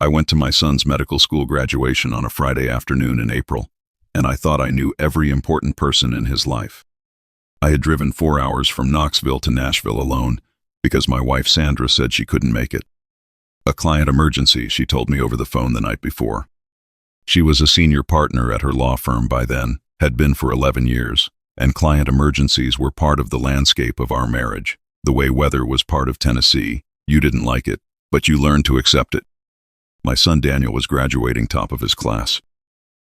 I went to my son's medical school graduation on a Friday afternoon in April, and I thought I knew every important person in his life. I had driven 4 hours from Knoxville to Nashville alone because my wife Sandra said she couldn't make it. A client emergency, she told me over the phone the night before. She was a senior partner at her law firm by then, had been for 11 years, and client emergencies were part of the landscape of our marriage. The way weather was part of Tennessee. You didn't like it, but you learned to accept it. My son Daniel was graduating top of his class.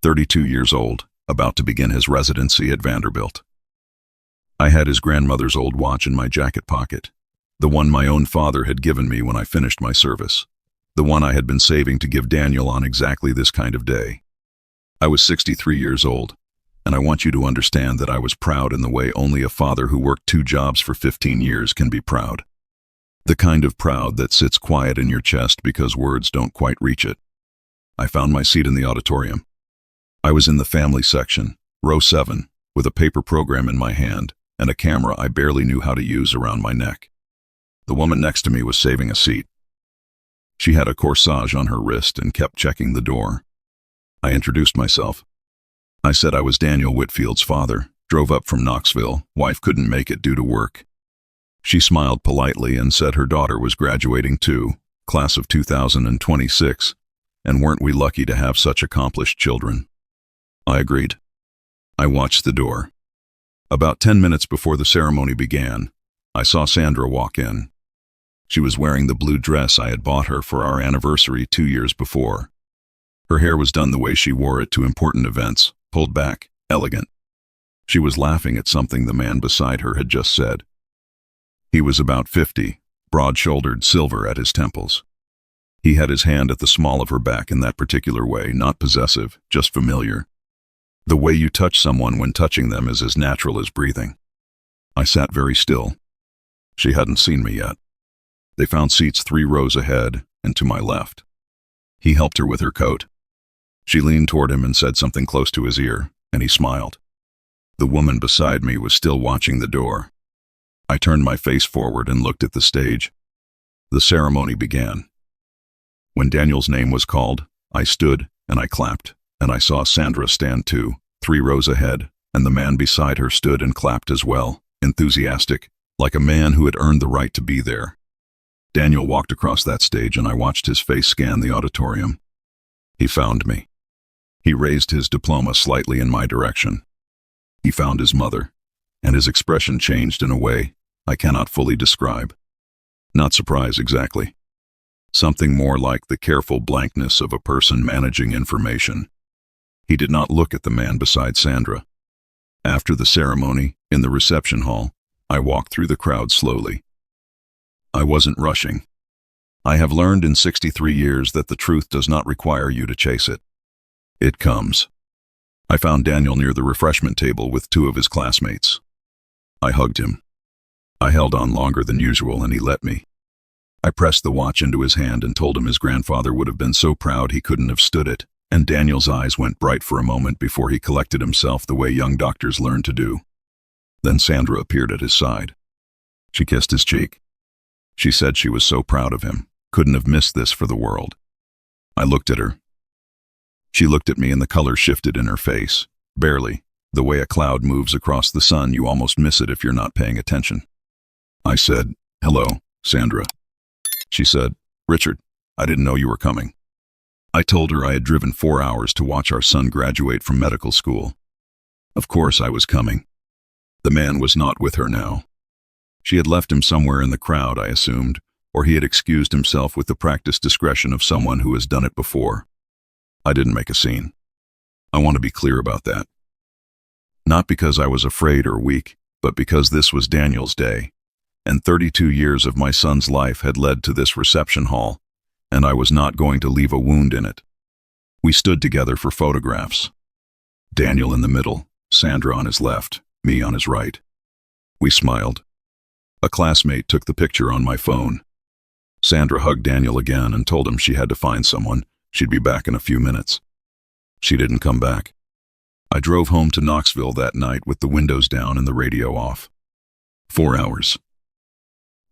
32 years old, about to begin his residency at Vanderbilt. I had his grandmother's old watch in my jacket pocket, the one my own father had given me when I finished my service, the one I had been saving to give Daniel on exactly this kind of day. I was 63 years old, and I want you to understand that I was proud in the way only a father who worked 2 jobs for 15 years can be proud. The kind of proud that sits quiet in your chest because words don't quite reach it. I found my seat in the auditorium. I was in the family section, row 7, with a paper program in my hand and a camera I barely knew how to use around my neck. The woman next to me was saving a seat. She had a corsage on her wrist and kept checking the door. I introduced myself. I said I was Daniel Whitfield's father, drove up from Knoxville, wife couldn't make it due to work. She smiled politely and said her daughter was graduating too, class of 2026, and weren't we lucky to have such accomplished children. I agreed. I watched the door. About 10 minutes before the ceremony began, I saw Sandra walk in. She was wearing the blue dress I had bought her for our anniversary 2 years before. Her hair was done the way she wore it to important events, pulled back, elegant. She was laughing at something the man beside her had just said. He was about 50, broad-shouldered, silver at his temples. He had his hand at the small of her back in that particular way, not possessive, just familiar. The way you touch someone when touching them is as natural as breathing. I sat very still. She hadn't seen me yet. They found seats 3 rows ahead and to my left. He helped her with her coat. She leaned toward him and said something close to his ear, and he smiled. The woman beside me was still watching the door. I turned my face forward and looked at the stage. The ceremony began. When Daniel's name was called, I stood and I clapped, and I saw Sandra stand too, 3 rows ahead, and the man beside her stood and clapped as well, enthusiastic, like a man who had earned the right to be there. Daniel walked across that stage and I watched his face scan the auditorium. He found me. He raised his diploma slightly in my direction. He found his mother, and his expression changed in a way I cannot fully describe. Not surprise exactly. Something more like the careful blankness of a person managing information. He did not look at the man beside Sandra. After the ceremony, in the reception hall, I walked through the crowd slowly. I wasn't rushing. I have learned in 63 years that the truth does not require you to chase it. It comes. I found Daniel near the refreshment table with 2 of his classmates. I hugged him. I held on longer than usual and he let me. I pressed the watch into his hand and told him his grandfather would have been so proud he couldn't have stood it, and Daniel's eyes went bright for a moment before he collected himself the way young doctors learn to do. Then Sandra appeared at his side. She kissed his cheek. She said she was so proud of him, couldn't have missed this for the world. I looked at her. She looked at me and the color shifted in her face, barely, the way a cloud moves across the sun. You almost miss it if you're not paying attention. I said, "Hello, Sandra." She said, "Richard, I didn't know you were coming." I told her I had driven 4 hours to watch our son graduate from medical school. Of course I was coming. The man was not with her now. She had left him somewhere in the crowd, I assumed, or he had excused himself with the practiced discretion of someone who has done it before. I didn't make a scene. I want to be clear about that. Not because I was afraid or weak, but because this was Daniel's day, and 32 years of my son's life had led to this reception hall, and I was not going to leave a wound in it. We stood together for photographs. Daniel in the middle, Sandra on his left, me on his right. We smiled. A classmate took the picture on my phone. Sandra hugged Daniel again and told him she had to find someone. She'd be back in a few minutes. She didn't come back. I drove home to Knoxville that night with the windows down and the radio off. 4 hours.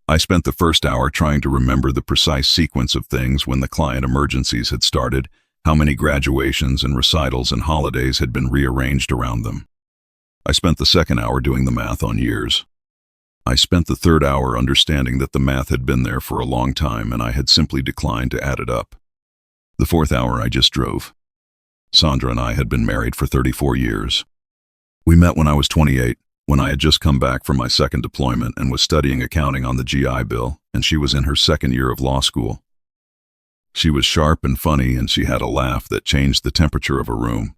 I spent the first hour trying to remember the precise sequence of things when the client emergencies had started, how many graduations and recitals and holidays had been rearranged around them. I spent the second hour doing the math on years. I spent the third hour understanding that the math had been there for a long time and I had simply declined to add it up. The fourth hour I just drove. Sandra and I had been married for 34 years. We met when I was 28, when I had just come back from my second deployment and was studying accounting on the GI Bill, and she was in her second year of law school. She was sharp and funny, and she had a laugh that changed the temperature of a room.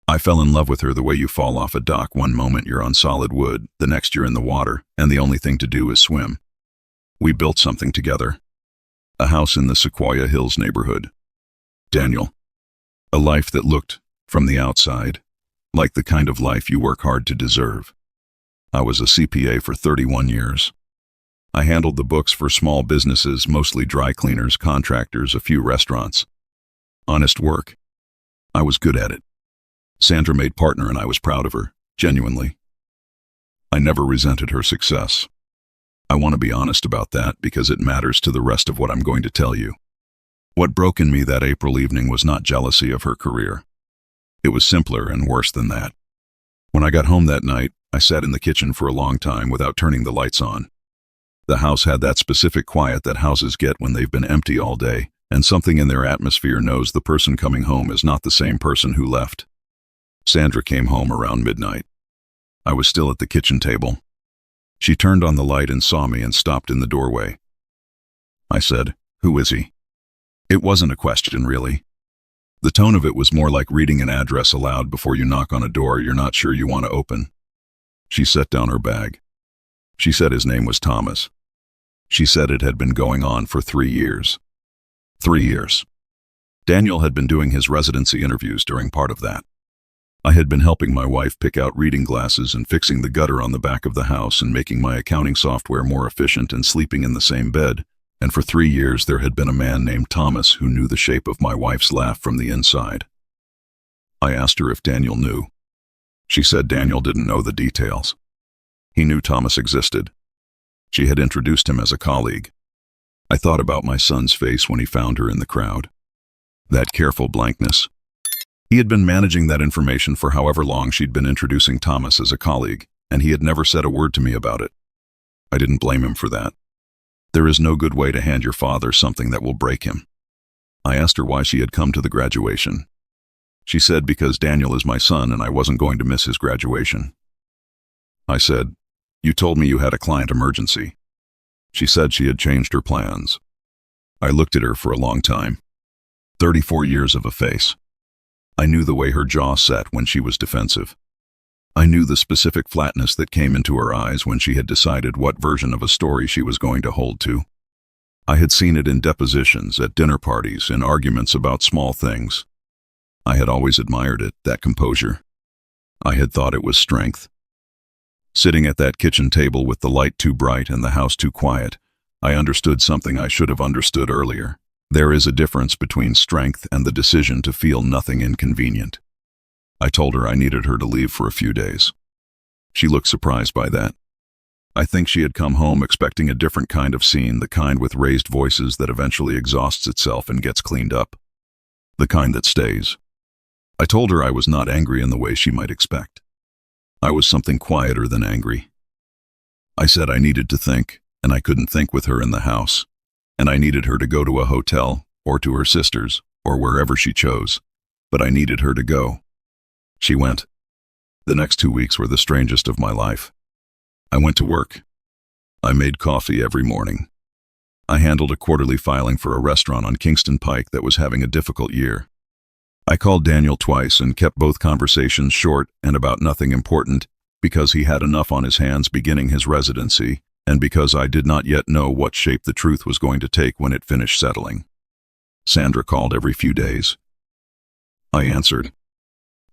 I fell in love with her the way you fall off a dock. One moment you're on solid wood, the next you're in the water, and the only thing to do is swim. We built something together. A house in the Sequoia Hills neighborhood. Daniel. A life that looked, from the outside, like the kind of life you work hard to deserve. I was a CPA for 31 years. I handled the books for small businesses, mostly dry cleaners, contractors, a few restaurants. Honest work. I was good at it. Sandra made partner and I was proud of her, genuinely. I never resented her success. I want to be honest about that because it matters to the rest of what I'm going to tell you. What broke in me that April evening was not jealousy of her career. It was simpler and worse than that. When I got home that night, I sat in the kitchen for a long time without turning the lights on. The house had that specific quiet that houses get when they've been empty all day, and something in their atmosphere knows the person coming home is not the same person who left. Sandra came home around midnight. I was still at the kitchen table. She turned on the light and saw me and stopped in the doorway. I said, "Who is he?" It wasn't a question, really. The tone of it was more like reading an address aloud before you knock on a door you're not sure you want to open. She set down her bag. She said his name was Thomas. She said it had been going on for 3 years. 3 years. Daniel had been doing his residency interviews during part of that. I had been helping my wife pick out reading glasses and fixing the gutter on the back of the house and making my accounting software more efficient and sleeping in the same bed. And for 3 years there had been a man named Thomas who knew the shape of my wife's laugh from the inside. I asked her if Daniel knew. She said Daniel didn't know the details. He knew Thomas existed. She had introduced him as a colleague. I thought about my son's face when he found her in the crowd. That careful blankness. He had been managing that information for however long she'd been introducing Thomas as a colleague, and he had never said a word to me about it. I didn't blame him for that. There is no good way to hand your father something that will break him. I asked her why she had come to the graduation. She said because Daniel is my son and I wasn't going to miss his graduation. I said, "You told me you had a client emergency." She said she had changed her plans. I looked at her for a long time. 34 years of a face. I knew the way her jaw set when she was defensive. I knew the specific flatness that came into her eyes when she had decided what version of a story she was going to hold to. I had seen it in depositions, at dinner parties, in arguments about small things. I had always admired it, that composure. I had thought it was strength. Sitting at that kitchen table with the light too bright and the house too quiet, I understood something I should have understood earlier. There is a difference between strength and the decision to feel nothing inconvenient. I told her I needed her to leave for a few days. She looked surprised by that. I think she had come home expecting a different kind of scene, the kind with raised voices that eventually exhausts itself and gets cleaned up. The kind that stays. I told her I was not angry in the way she might expect. I was something quieter than angry. I said I needed to think, and I couldn't think with her in the house, and I needed her to go to a hotel, or to her sister's, or wherever she chose, but I needed her to go. She went. The next 2 weeks were the strangest of my life. I went to work. I made coffee every morning. I handled a quarterly filing for a restaurant on Kingston Pike that was having a difficult year. I called Daniel twice and kept both conversations short and about nothing important because he had enough on his hands beginning his residency and because I did not yet know what shape the truth was going to take when it finished settling. Sandra called every few days. I answered.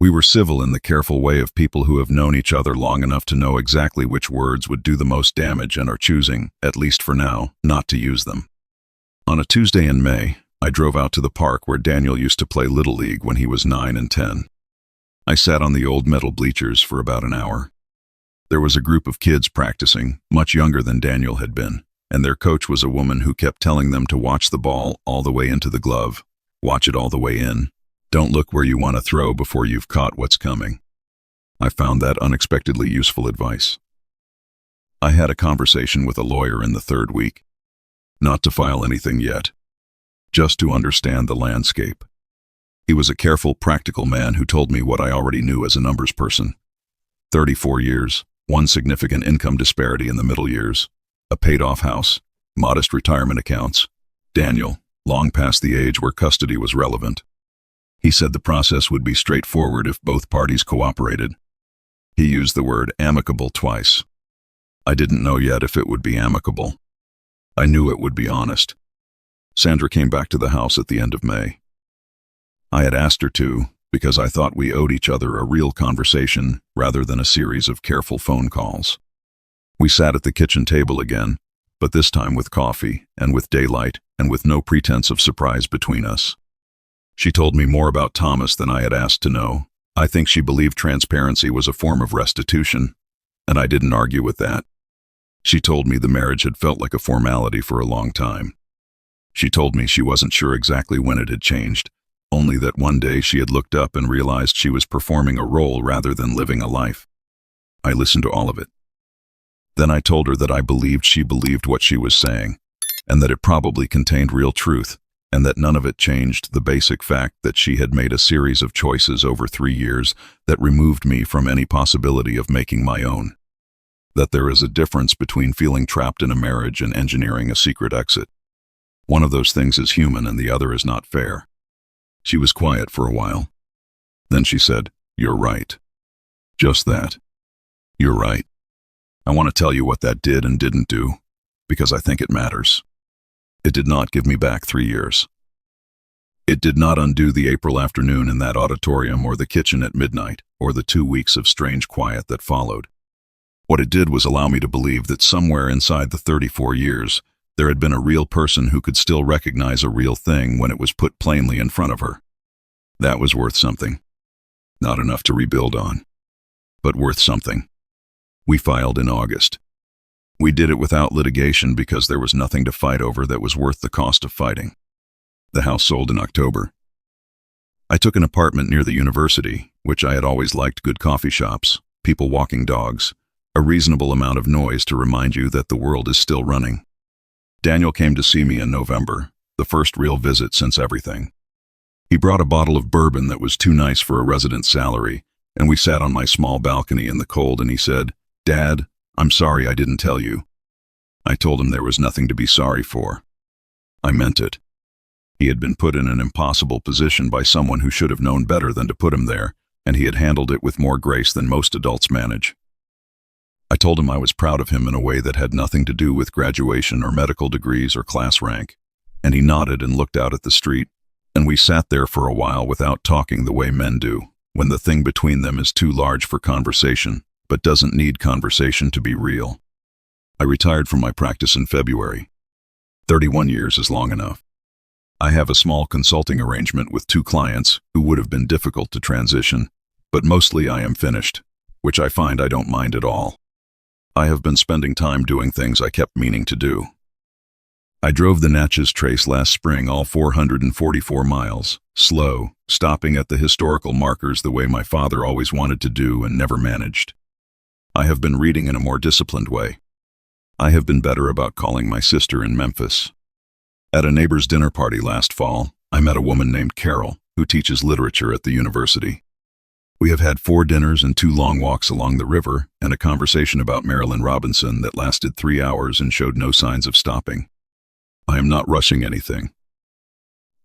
We were civil in the careful way of people who have known each other long enough to know exactly which words would do the most damage and are choosing, at least for now, not to use them. On a Tuesday in May, I drove out to the park where Daniel used to play Little League when he was 9 and 10. I sat on the old metal bleachers for about an hour. There was a group of kids practicing, much younger than Daniel had been. and their coach was a woman who kept telling them to watch the ball all the way into the glove, watch it all the way in. Don't look where you want to throw before you've caught what's coming. I found that unexpectedly useful advice. I had a conversation with a lawyer in the third week. Not to file anything yet, just to understand the landscape. He was a careful, practical man who told me what I already knew as a numbers person. 34 years, one significant income disparity in the middle years, a paid-off house, modest retirement accounts. Daniel, long past the age where custody was relevant. He said the process would be straightforward if both parties cooperated. He used the word amicable twice. I didn't know yet if it would be amicable. I knew it would be honest. Sandra came back to the house at the end of May. I had asked her to, because I thought we owed each other a real conversation rather than a series of careful phone calls. We sat at the kitchen table again, but this time with coffee and with daylight and with no pretense of surprise between us. She told me more about Thomas than I had asked to know. I think she believed transparency was a form of restitution, and I didn't argue with that. She told me the marriage had felt like a formality for a long time. She told me she wasn't sure exactly when it had changed, only that one day she had looked up and realized she was performing a role rather than living a life. I listened to all of it. Then I told her that I believed she believed what she was saying, and that it probably contained real truth, and that none of it changed the basic fact that she had made a series of choices over 3 years that removed me from any possibility of making my own. That there is a difference between feeling trapped in a marriage and engineering a secret exit. One of those things is human and the other is not fair. She was quiet for a while. Then she said, "You're right." Just that. You're right. I want to tell you what that did and didn't do, because I think it matters. It did not give me back 3 years. It did not undo the April afternoon in that auditorium or the kitchen at midnight or the 2 weeks of strange quiet that followed. What it did was allow me to believe that somewhere inside the 34 years, there had been a real person who could still recognize a real thing when it was put plainly in front of her. That was worth something. Not enough to rebuild on, but worth something. We filed in August. We did it without litigation because there was nothing to fight over that was worth the cost of fighting. The house sold in October. I took an apartment near the university, which I had always liked: good coffee shops, people walking dogs, a reasonable amount of noise to remind you that the world is still running. Daniel came to see me in November, the first real visit since everything. He brought a bottle of bourbon that was too nice for a resident's salary, and we sat on my small balcony in the cold, and he said, "Dad, I'm sorry I didn't tell you." I told him there was nothing to be sorry for. I meant it. He had been put in an impossible position by someone who should have known better than to put him there, and he had handled it with more grace than most adults manage. I told him I was proud of him in a way that had nothing to do with graduation or medical degrees or class rank, and he nodded and looked out at the street, and we sat there for a while without talking the way men do, when the thing between them is too large for conversation, but doesn't need conversation to be real. I retired from my practice in February. 31 years is long enough. I have a small consulting arrangement with 2 clients who would have been difficult to transition, but mostly I am finished, which I find I don't mind at all. I have been spending time doing things I kept meaning to do. I drove the Natchez Trace last spring all 444 miles, slow, stopping at the historical markers the way my father always wanted to do and never managed. I have been reading in a more disciplined way. I have been better about calling my sister in Memphis. At a neighbor's dinner party last fall, I met a woman named Carol, who teaches literature at the university. We have had 4 dinners and 2 long walks along the river and a conversation about Marilyn Robinson that lasted 3 hours and showed no signs of stopping. I am not rushing anything.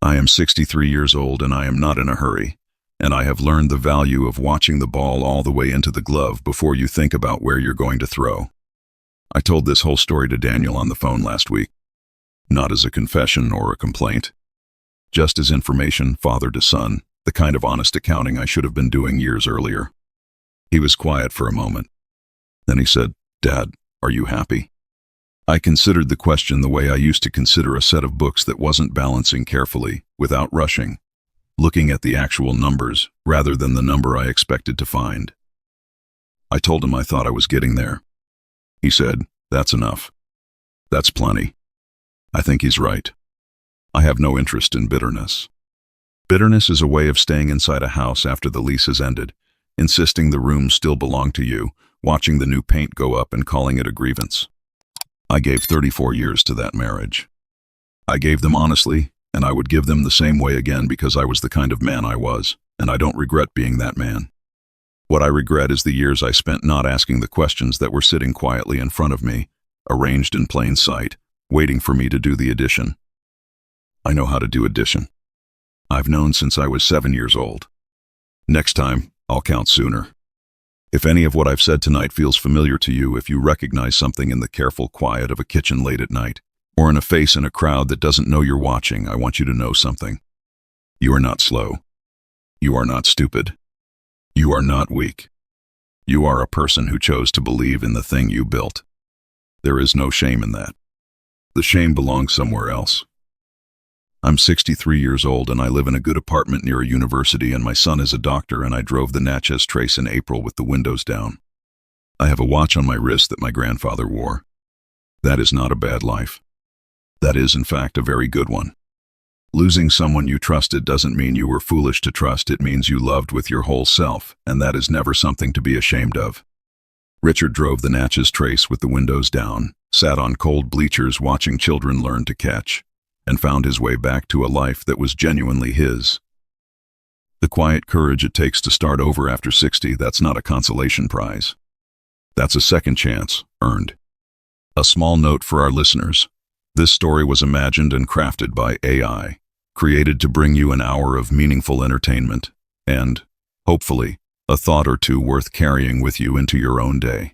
I am 63 years old and I am not in a hurry, and I have learned the value of watching the ball all the way into the glove before you think about where you're going to throw. I told this whole story to Daniel on the phone last week, not as a confession or a complaint, just as information, father to son, the kind of honest accounting I should have been doing years earlier. He was quiet for a moment. Then he said, "Dad, are you happy?" I considered the question the way I used to consider a set of books that wasn't balancing carefully, without rushing, looking at the actual numbers rather than the number I expected to find. I told him I thought I was getting there. He said, "That's enough." That's plenty. I think he's right. I have no interest in bitterness. Bitterness is a way of staying inside a house after the lease has ended, insisting the rooms still belong to you, watching the new paint go up and calling it a grievance. I gave 34 years to that marriage. I gave them honestly, and I would give them the same way again because I was the kind of man I was, and I don't regret being that man. What I regret is the years I spent not asking the questions that were sitting quietly in front of me, arranged in plain sight, waiting for me to do the addition. I know how to do addition. I've known since I was 7 years old. Next time, I'll count sooner. If any of what I've said tonight feels familiar to you, if you recognize something in the careful quiet of a kitchen late at night, or in a face in a crowd that doesn't know you're watching, I want you to know something. You are not slow. You are not stupid. You are not weak. You are a person who chose to believe in the thing you built. There is no shame in that. The shame belongs somewhere else. I'm 63 years old and I live in a good apartment near a university, and my son is a doctor, and I drove the Natchez Trace in April with the windows down. I have a watch on my wrist that my grandfather wore. That is not a bad life. That is, in fact, a very good one. Losing someone you trusted doesn't mean you were foolish to trust. It means you loved with your whole self, and that is never something to be ashamed of. Richard drove the Natchez Trace with the windows down, sat on cold bleachers watching children learn to catch, and found his way back to a life that was genuinely his. The quiet courage it takes to start over after 60, that's not a consolation prize. That's a second chance, earned. A small note for our listeners. This story was imagined and crafted by AI, created to bring you an hour of meaningful entertainment, and, hopefully, a thought or two worth carrying with you into your own day.